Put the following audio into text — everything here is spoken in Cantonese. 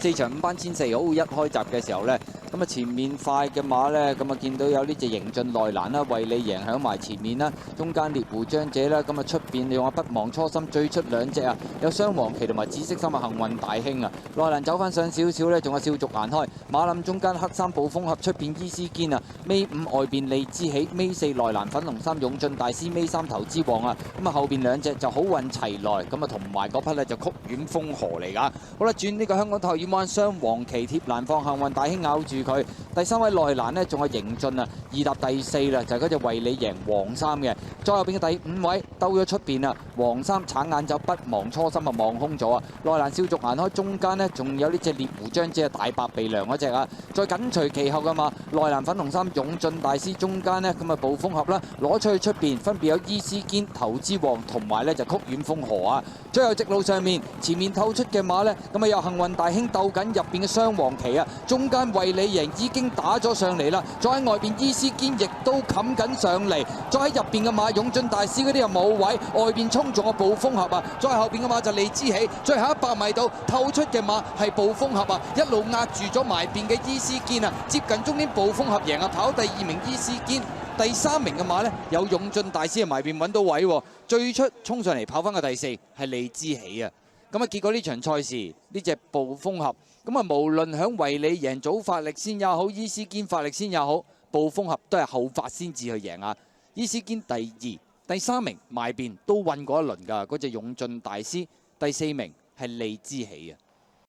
4場5班千4好1開閘嘅時候咧，咁啊前面快嘅馬咧，咁啊見到有呢隻迎進內欄啦，為你贏響埋前面啦，中間獵湖張姐啦，咁啊出邊你用不忘初心最出2隻啊，有雙黃旗同埋紫色衫啊幸運大興啊，內欄走翻上少少咧，仲有笑逐顏開，馬林中間黑衫暴風俠出邊伊斯堅啊，尾5外邊利之喜，尾4內欄粉紅衫勇進大師，尾3投資王啊，咁啊後邊2隻就好運齊來，咁啊同埋嗰匹咧就曲苑風河嚟㗎。好啦，轉呢個香港頭要彎雙黃旗貼欄放幸運大興咬住佢，第3位內欄呢，仲有迎進啊，2搭第4啦，就係嗰隻為你贏黃衫嘅，再後邊嘅第5位兜咗出邊啊，黃衫橙眼就不忘初心啊望空咗啊，內欄笑逐顏開，中間呢，仲有呢隻獵湖張姐大白鼻梁嗰隻啊，再緊隨其後㗎嘛，內欄粉紅衫勇進大師，中間呢，咁啊暴風俠啦，攞出去出邊分別有伊斯堅、投資王同埋呢就曲苑風河啊，最後直路上面前面透出嘅馬呢，咁啊有幸運大興鬥緊入邊嘅雙黃旗啊，中間為你贏已經打咗上嚟啦，再喺外邊伊斯堅亦都冚緊上嚟，再喺入邊嘅馬勇進大師嗰啲又冇位，外邊衝撞個暴風俠啊，再後邊嘅馬就利之喜，最後100米度透出嘅馬係暴風俠啊，一路壓住咗埋邊嘅伊斯堅啊，接近終點暴風俠贏啊，跑第2名伊斯堅。第3名嘅馬呢，有勇進大師喺埋邊揾到位喎，最出衝上嚟跑翻個第4係利之喜啊！咁啊結果呢場賽事呢隻暴風俠咁啊無論響為你贏早發力先也好，伊斯堅發力先也好，暴風俠都係後發先至去贏啊！伊斯堅第2、第3名埋邊都韞過一輪㗎，嗰隻勇進大師，第4名係利之喜啊！